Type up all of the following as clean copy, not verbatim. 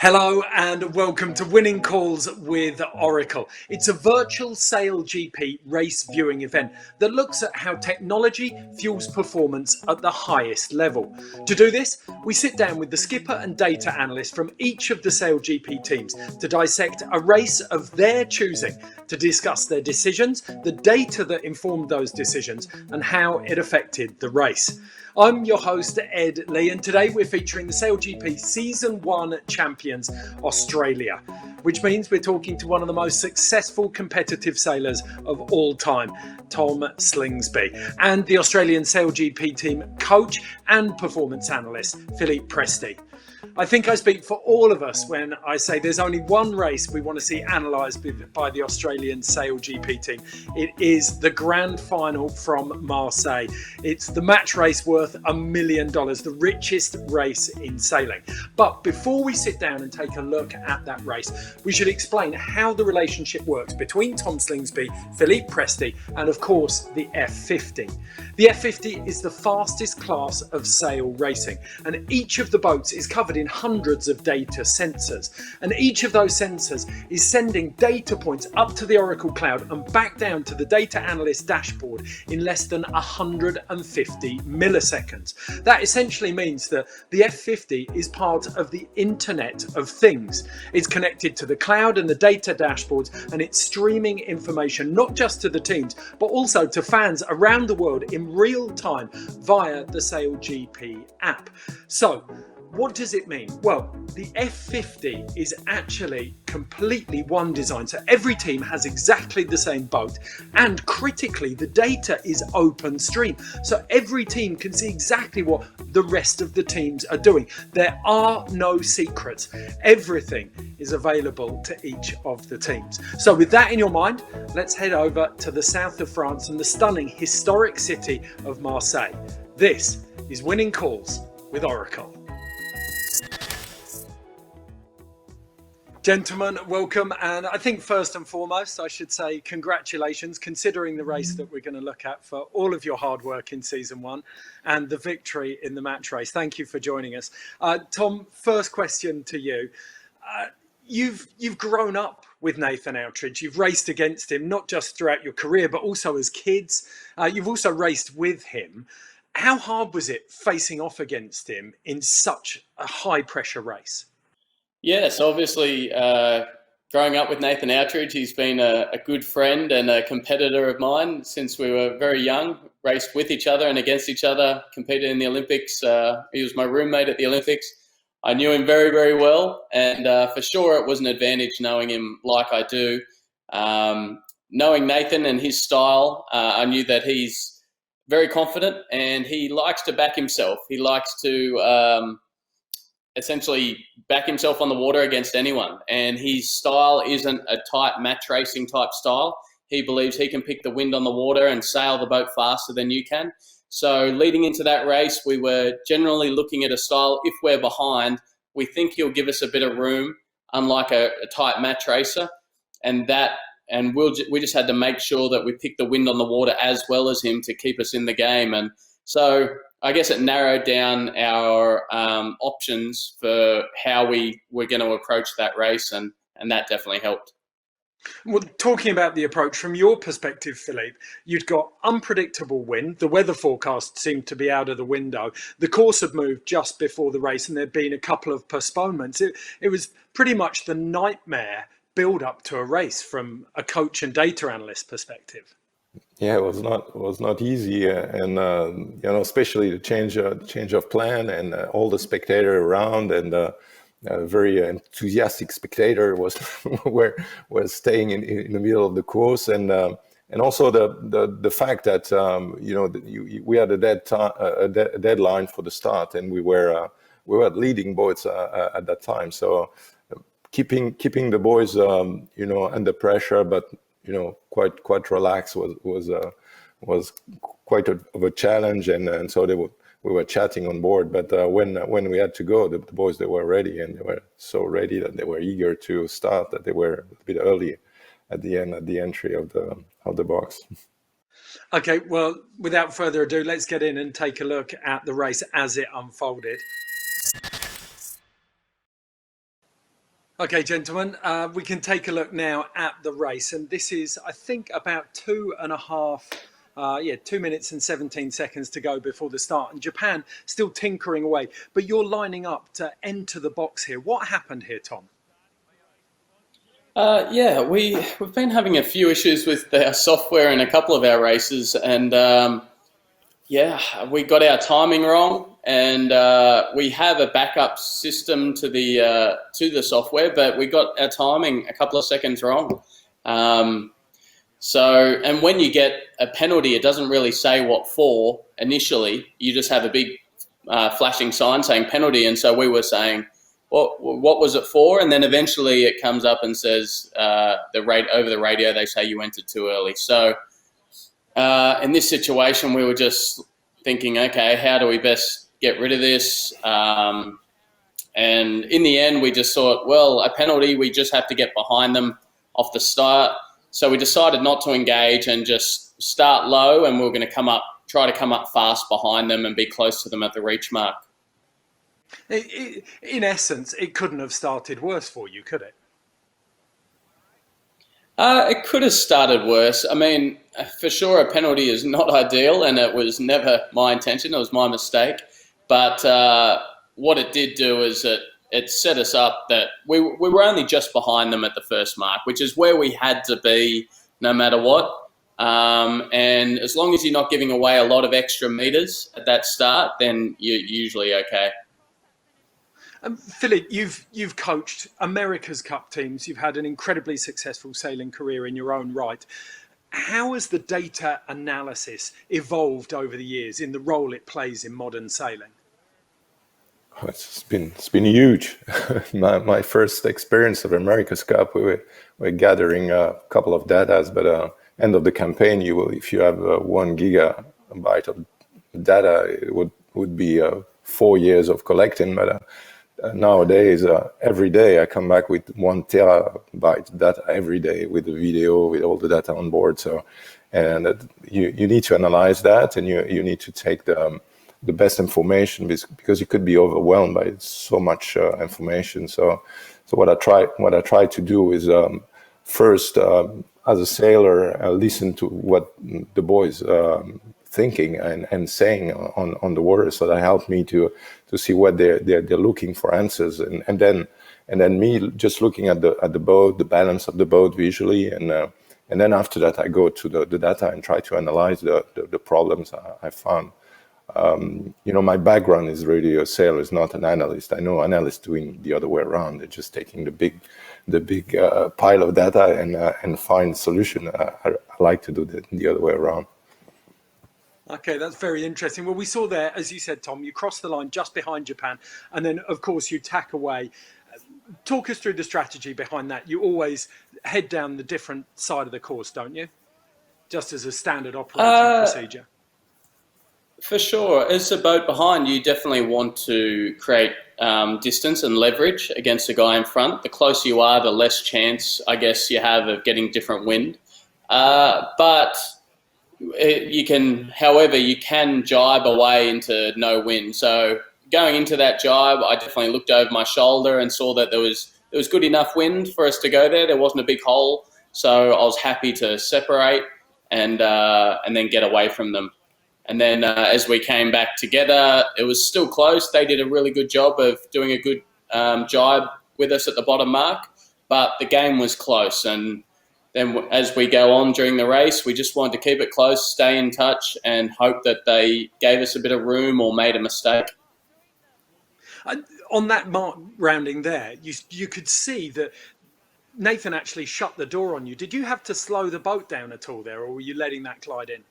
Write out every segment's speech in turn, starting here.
Hello and welcome to Winning Calls with Oracle. It's a virtual SailGP race viewing event that looks at how technology fuels performance at the highest level. To do this, we sit down with the skipper and data analyst from each of the SailGP teams to dissect a race of their choosing, to discuss their decisions, the data that informed those decisions, and how it affected the race. I'm your host, Ed Lee, and today we're featuring the SailGP Season 1 champions, Australia, which means we're talking to one of the most successful competitive sailors of all time, Tom Slingsby, and the Australian SailGP Team coach and performance analyst, Philippe Presti. I think I speak for all of us when I say there's only one race we want to see analysed by the Australian SailGP team. It is the grand final from Marseille. It's the match race worth $1 million, the richest race in sailing. But before we sit down and take a look at that race, we should explain how the relationship works between Tom Slingsby, Philippe Presti, and of course the F50. The F50 is the fastest class of sail racing, and each of the boats is covered in hundreds of data sensors, and each of those sensors is sending data points up to the Oracle cloud and back down to the data analyst dashboard in less than 150 milliseconds. That essentially means that the F50 is part of the Internet of Things. It's connected to the cloud and the data dashboards, and it's streaming information not just to the teams but also to fans around the world in real time via the SailGP app. So what does it mean? Well, the F50 is actually completely one design. So every team has exactly the same boat, and critically, the data is open stream. So every team can see exactly what the rest of the teams are doing. There are no secrets. Everything is available to each of the teams. So with that in your mind, let's head over to the south of France and the stunning historic city of Marseille. This is Winning Calls with Oracle. Gentlemen, welcome, and I think first and foremost I should say congratulations, considering the race that we're going to look at, for all of your hard work in season 1 and the victory in the match race. Thank you for joining us. Tom, first question to you. You've grown up with Nathan Outridge. You've raced against him not just throughout your career but also as kids. You've also raced with him. How hard was it facing off against him in such a high pressure race? Yes, obviously, growing up with Nathan Outridge, he's been a good friend and a competitor of mine since we were very young, raced with each other and against each other, competed in the Olympics. He was my roommate at the Olympics. I knew him very, very well, and for sure it was an advantage knowing him like I do. Knowing Nathan and his style, I knew that he's very confident and he likes to back himself. He likes to essentially back himself on the water against anyone, and his style isn't a tight match racing type style. He believes he can pick the wind on the water and sail the boat faster than you can. So leading into that race, we were generally looking at a style, if we're behind, we think he'll give us a bit of room, unlike a tight match racer, and we just had to make sure that we picked the wind on the water as well as him to keep us in the game. And so I guess it narrowed down our options for how we were going to approach that race, and that definitely helped. Well, talking about the approach from your perspective, Philippe, you'd got unpredictable wind. The weather forecast seemed to be out of the window. The course had moved just before the race, and there'd been a couple of postponements. It was pretty much the nightmare build up to a race from a coach and data analyst perspective. Yeah, it was not easy, and especially the change of plan and all the spectator around, and a very enthusiastic spectator was staying in the middle of the course, and also the fact that we had a deadline for the start, and we were leading boats at that time, so keeping the boys under pressure, but quite relaxed was quite of a challenge, and so we were chatting on board. But when we had to go, the boys, they were ready, and they were so ready that they were eager to start, that they were a bit early at the entry of the box. Okay, well, without further ado, let's get in and take a look at the race as it unfolded. Okay, gentlemen, we can take a look now at the race. And this is, I think, about 2 minutes and 17 seconds to go before the start. And Japan still tinkering away. But you're lining up to enter the box here. What happened here, Tom? Yeah, we've been having a few issues with our software in a couple of our races, and yeah, we got our timing wrong, and we have a backup system to the software, but we got our timing a couple of seconds wrong. And when you get a penalty, it doesn't really say what for initially. You just have a big flashing sign saying penalty, and so we were saying, what was it for? And then eventually it comes up and says over the radio they say you entered too early. So in this situation, we were just thinking, okay, how do we best get rid of this? And in the end, we just thought, well, a penalty, we just have to get behind them off the start. So we decided not to engage and just start low, and we were going to try to come up fast behind them and be close to them at the reach mark. In essence, it couldn't have started worse for you, could it? It could have started worse. I mean, for sure, a penalty is not ideal, and it was never my intention. It was my mistake. But what it did do is it set us up that we were only just behind them at the first mark, which is where we had to be no matter what. And as long as you're not giving away a lot of extra meters at that start, then you're usually okay. Philippe, you've coached America's Cup teams. You've had an incredibly successful sailing career in your own right. How has the data analysis evolved over the years in the role it plays in modern sailing? Oh, it's been huge. My first experience of America's Cup, we were gathering a couple of datas, but end of the campaign, if you have 1 gigabyte of data, it would be 4 years of collecting, but nowadays, every day I come back with 1 terabyte data every day with the video, with all the data on board. So, and you need to analyze that, and you need to take the best information because you could be overwhelmed by so much information. So what I try to do is first, as a sailor, listen to what the boys thinking and saying on the water, so that helped me to see what they're looking for answers, and then me just looking at the boat, the balance of the boat visually, and then after that I go to the data and try to analyze the problems I found. My background is really a sailor, is not an analyst. I know analysts doing the other way around. They're just taking the big pile of data and find solution. I like to do the other way around. Okay, that's very interesting. Well, we saw there, as you said, Tom, you crossed the line just behind Japan, and then, of course, you tack away. Talk us through the strategy behind that. You always head down the different side of the course, don't you? Just as a standard operating procedure. For sure. As a boat behind, you definitely want to create distance and leverage against the guy in front. The closer you are, the less chance, I guess, you have of getting different wind. But you can jibe away into no wind. So going into that jibe, I definitely looked over my shoulder and saw that there was good enough wind for us to go there. There wasn't a big hole, so I was happy to separate and then get away from them. And then as we came back together, it was still close. They did a really good job of doing a good jibe with us at the bottom mark, but the game was close. And then as we go on during the race, we just wanted to keep it close, stay in touch, and hope that they gave us a bit of room or made a mistake. On that mark rounding there, you could see that Nathan actually shut the door on you. Did you have to slow the boat down at all there, or were you letting that glide in?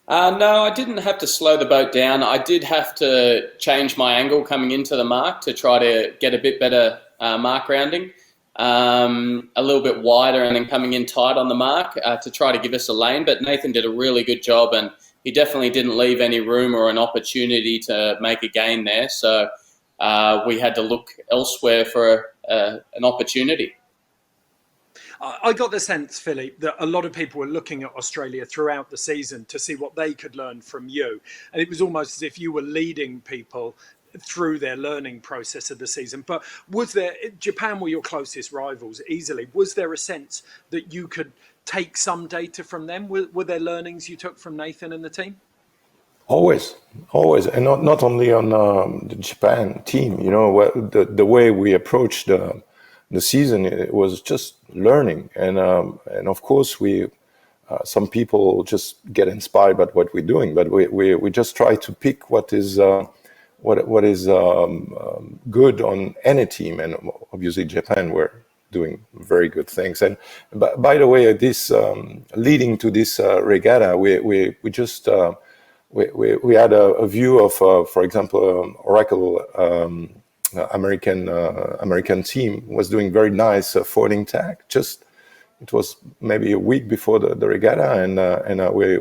No, I didn't have to slow the boat down. I did have to change my angle coming into the mark to try to get a bit better mark rounding. A little bit wider and then coming in tight on the mark to try to give us a lane. But Nathan did a really good job, and he definitely didn't leave any room or an opportunity to make a gain there. So we had to look elsewhere for an opportunity. I got the sense, Philippe, that a lot of people were looking at Australia throughout the season to see what they could learn from you. And it was almost as if you were leading people through their learning process of the season. But was there, Japan were your closest rivals easily, was there a sense that you could take some data from them? Were there learnings you took from Nathan and the team? Always, and not only on the Japan team. The way we approached the season, it was just learning, and of course we some people just get inspired by what we're doing, but we just try to pick what is good on any team, and obviously Japan were doing very good things. And by the way, this leading to this regatta, we just we had a view of, for example, Oracle American team was doing very nice foiling tack. Just it was maybe a week before the regatta, and we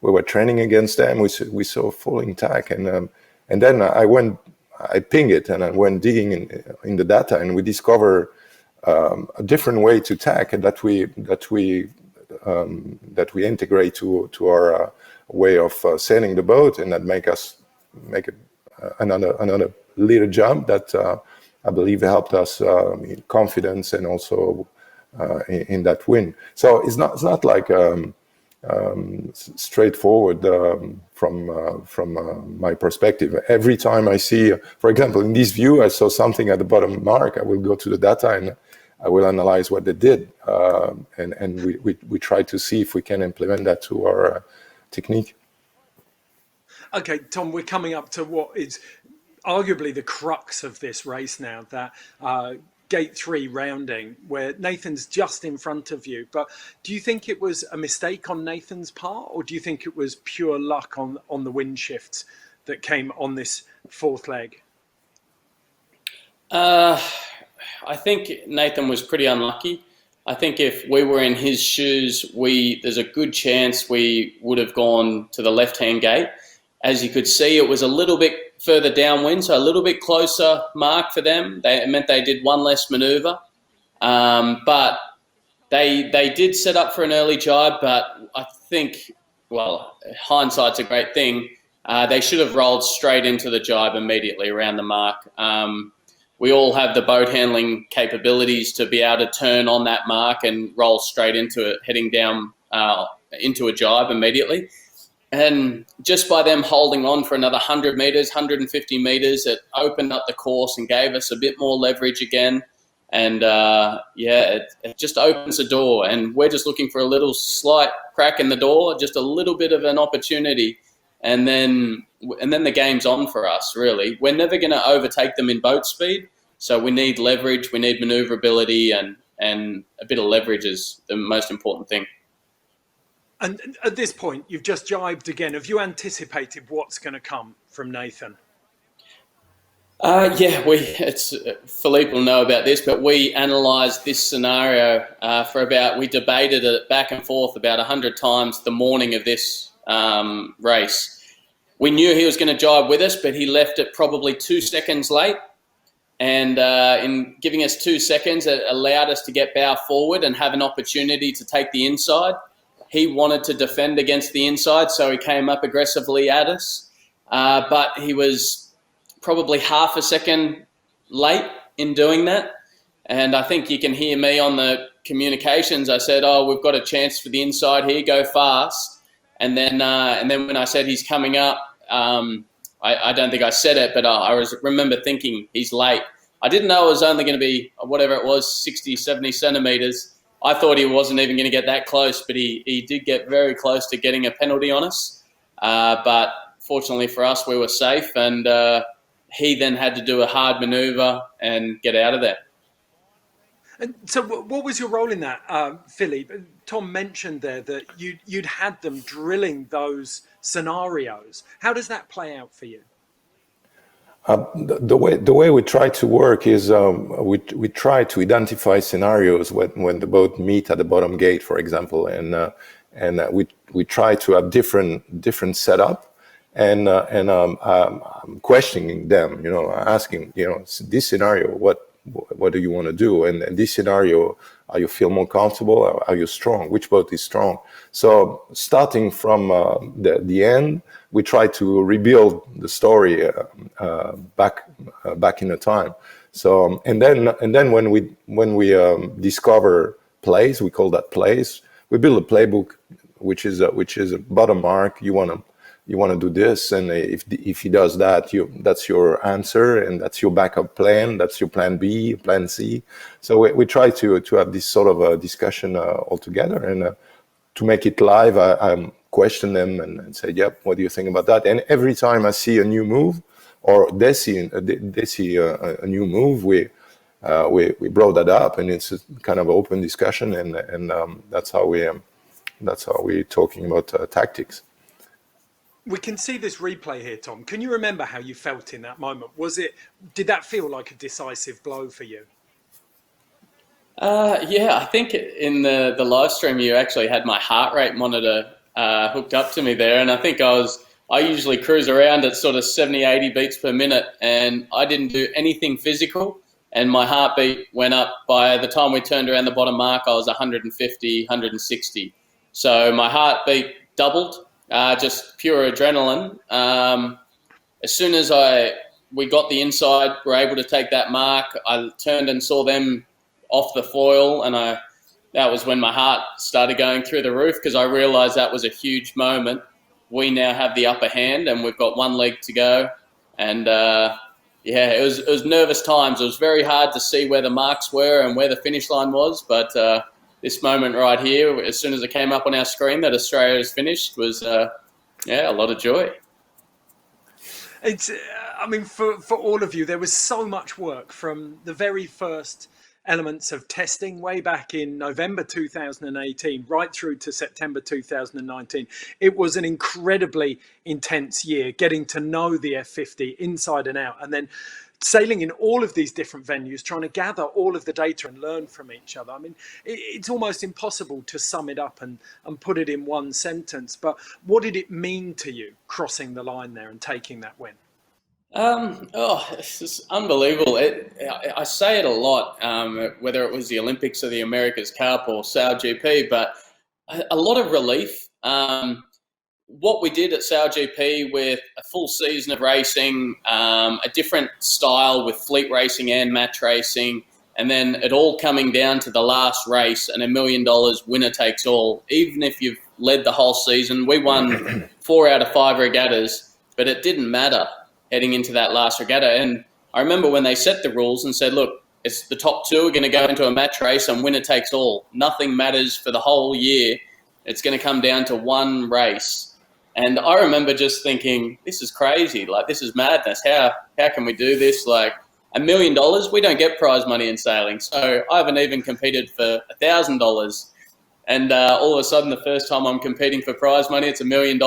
were training against them. We saw foiling tack, and then I pinged it, and I went digging in the data, and we discover a different way to tack, and that we integrate to our way of sailing the boat, and that make another little jump that I believe helped us in confidence and also in that win. So it's not like straightforward from my perspective. Every time I see, for example, in this view, I saw something at the bottom mark, I will go to the data and I will analyze what they did, and we try to see if we can implement that to our technique. Okay, Tom, we're coming up to what is arguably the crux of this race now, that gate 3 rounding, where Nathan's just in front of you. But do you think it was a mistake on Nathan's part, or do you think it was pure luck on the wind shifts that came on this fourth leg? I think Nathan was pretty unlucky. I think if we were in his shoes, there's a good chance we would have gone to the left-hand gate. As you could see, it was a little bit further downwind, so a little bit closer mark for them. It meant they did one less manoeuvre. But they did set up for an early jibe, but I think, well, hindsight's a great thing. They should have rolled straight into the jibe immediately around the mark. We all have the boat handling capabilities to be able to turn on that mark and roll straight into it, heading down into a jibe immediately. And just by them holding on for another 100 metres, 150 metres, it opened up the course and gave us a bit more leverage again. And it just opens the door. And we're just looking for a little slight crack in the door, just a little bit of an opportunity. And then the game's on for us, really. We're never going to overtake them in boat speed. So we need leverage, we need manoeuvrability, and a bit of leverage is the most important thing. And at this point, you've just jibed again. Have you anticipated what's going to come from Nathan? Philippe will know about this, but we analysed this scenario we debated it back and forth about 100 times the morning of this race. We knew he was going to jibe with us, but he left it probably 2 seconds late. And in giving us 2 seconds, it allowed us to get bow forward and have an opportunity to take the inside. He wanted to defend against the inside, so he came up aggressively at us. But he was probably half a second late in doing that. And I think you can hear me on the communications. I said, we've got a chance for the inside here, go fast. And then when I said he's coming up, I don't think I said it, but I remember thinking he's late. I didn't know it was only going to be, whatever it was, 60, 70 centimetres. I thought he wasn't even going to get that close, but he did get very close to getting a penalty on us. But fortunately for us, we were safe, and he then had to do a hard manoeuvre and get out of there. And so what was your role in that, Philippe? Tom mentioned there that you'd had them drilling those scenarios. How does that play out for you? The way we try to work is we try to identify scenarios when the boat meet at the bottom gate, for example, and we try to have different setup, and I'm questioning them, asking, this scenario, what do you want to do? And in this scenario, are you feel more comfortable? Are you strong? Which boat is strong? So starting from the end, we try to rebuild the story back in the time. So and then when we discover plays, we call that plays. We build a playbook, which is a bottom mark. You want to do this, and if he does that, that's your answer, and that's your backup plan. That's your plan B, plan C. So we try to have this sort of a discussion all together, and to make it live, I question them and say, "Yep, what do you think about that?" And every time I see a new move, or they see a new move, we brought that up, and it's a kind of open discussion, and that's how we're talking about tactics. We can see this replay here, Tom. Can you remember how you felt in that moment? Did that feel like a decisive blow for you? Yeah, I think in the live stream you actually had my heart rate monitor hooked up to me there, and I think I usually cruise around at sort of 70, 80 beats per minute, and I didn't do anything physical, and my heartbeat went up. By the time we turned around the bottom mark, I was 150, 160. So my heartbeat doubled, just pure adrenaline. As soon as we got the inside, were able to take that mark, I turned and saw them off the foil, and that was when my heart started going through the roof, because I realized that was a huge moment. We now have the upper hand, and we've got one leg to go. And yeah, it was nervous times. It was very hard to see where the marks were and where the finish line was. But this moment right here, as soon as it came up on our screen that Australia has finished, was a lot of joy. It's, I mean, for all of you, there was so much work from the very first elements of testing way back in November 2018 right through to September 2019. It was an incredibly intense year, getting to know the F50 inside and out, and then sailing in all of these different venues, trying to gather all of the data and learn from each other. I mean, it's almost impossible to sum it up and put it in one sentence, but what did it mean to you crossing the line there and taking that win? This is unbelievable. I say it a lot, whether it was the Olympics or the America's Cup or SailGP, but a lot of relief. What we did at SailGP with a full season of racing, a different style with fleet racing and match racing, and then it all coming down to the last race and $1 million winner takes all. Even if you've led the whole season, we won 4 out of 5 regattas, but it didn't matter heading into that last regatta. And I remember when they set the rules and said, look, it's the top 2 are going to go into a match race and winner takes all. Nothing matters for the whole year. It's going to come down to one race. And I remember just thinking, this is crazy. Like, this is madness. How can we do this? Like, $1 million, we don't get prize money in sailing. So I haven't even competed for $1,000. And all of a sudden, the first time I'm competing for prize money, it's $1 million.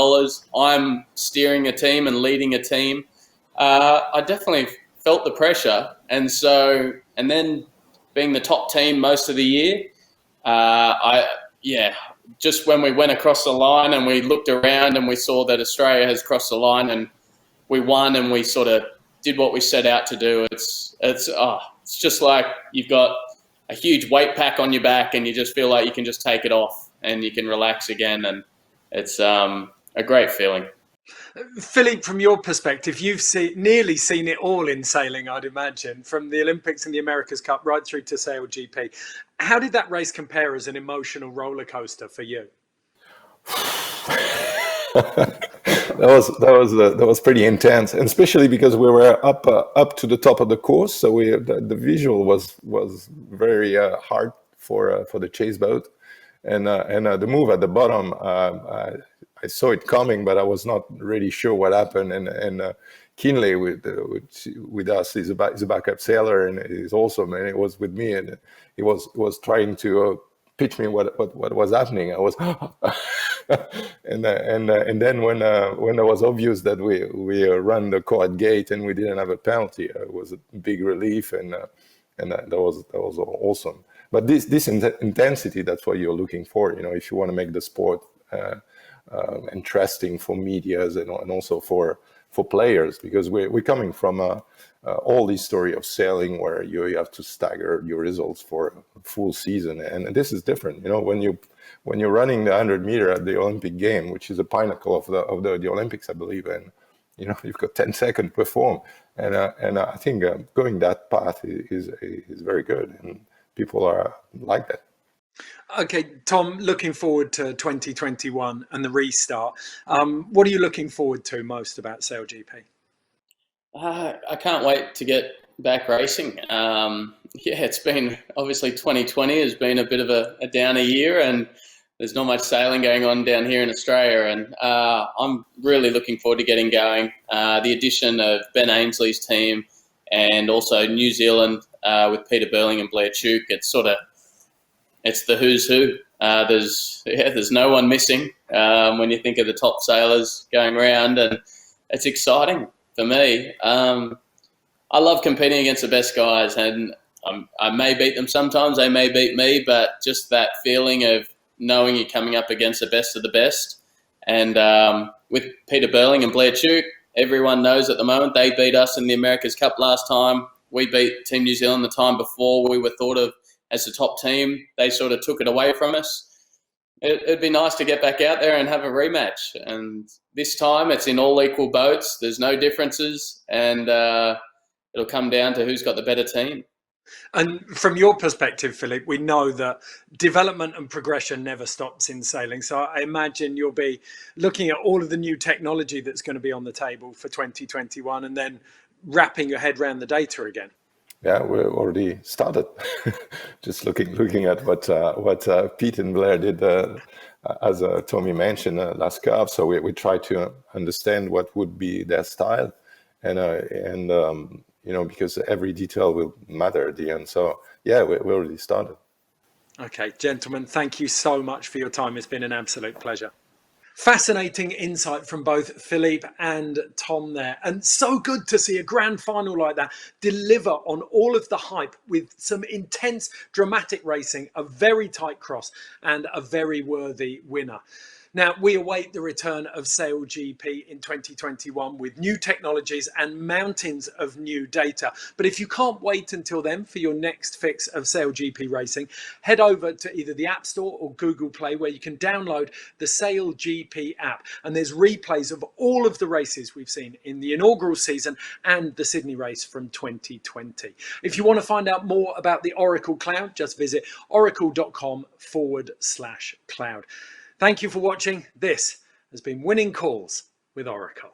I'm steering a team and leading a team. I definitely felt the pressure. And then being the top team most of the year, just when we went across the line and we looked around and we saw that Australia has crossed the line and we won and we sort of did what we set out to do, it's just like you've got a huge weight pack on your back and you just feel like you can just take it off and you can relax again, and it's a great feeling. Philippe, from your perspective, you've nearly seen it all in sailing, I'd imagine, from the Olympics and the America's Cup right through to SailGP. How did that race compare as an emotional roller coaster for you? That was pretty intense, and especially because we were up to the top of the course, so the visual was very hard for the chase boat, and the move at the bottom. I saw it coming, but I was not really sure what happened. And Kinley with us is a backup sailor, and he's awesome. And it was with me, and he was trying to pitch me what was happening. I was, and then when it was obvious that we run the quad gate and we didn't have a penalty, it was a big relief, and that was awesome. But this intensity, that's what you're looking for. You know, if you want to make the sport interesting for medias and also for for players, because we're coming from all this story of sailing where you have to stagger your results for a full season, and this is different. When you're running the 100-meter at the Olympic game, which is a pinnacle of the Olympics, I believe, and you've got 10 seconds to perform, and I think going that path is very good, and people are like that. Okay, Tom, looking forward to 2021 and the restart. What are you looking forward to most about SailGP? I can't wait to get back racing. It's been, obviously 2020 has been a bit of a downer year, and there's not much sailing going on down here in Australia, and I'm really looking forward to getting going. The addition of Ben Ainsley's team and also New Zealand with Peter Burling and Blair Tuke, it's the who's who. There's no one missing when you think of the top sailors going around, and it's exciting for me. I love competing against the best guys, and I may beat them sometimes, they may beat me, but just that feeling of knowing you're coming up against the best of the best. And with Peter Burling and Blair Tuke, everyone knows at the moment they beat us in the America's Cup last time. We beat Team New Zealand the time before. We were thought of as the top team. They sort of took it away from us. It'd be nice to get back out there and have a rematch. And this time it's in all equal boats. There's no differences, and it'll come down to who's got the better team. And from your perspective, Philippe, we know that development and progression never stops in sailing. So I imagine you'll be looking at all of the new technology that's going to be on the table for 2021 and then wrapping your head around the data again. Yeah, we already started. Just looking at what Pete and Blair did, as Tommy mentioned, last Cup. So we try to understand what would be their style, and because every detail will matter at the end. So yeah, we already started. Okay, gentlemen, thank you so much for your time. It's been an absolute pleasure. Fascinating insight from both Philippe and Tom there. And so good to see a grand final like that deliver on all of the hype with some intense, dramatic racing, a very tight cross and a very worthy winner. Now, we await the return of SailGP in 2021 with new technologies and mountains of new data. But if you can't wait until then for your next fix of SailGP racing, head over to either the App Store or Google Play, where you can download the SailGP app. And there's replays of all of the races we've seen in the inaugural season and the Sydney race from 2020. If you want to find out more about the Oracle Cloud, just visit oracle.com/cloud. Thank you for watching. This has been Winning Calls with Oracle.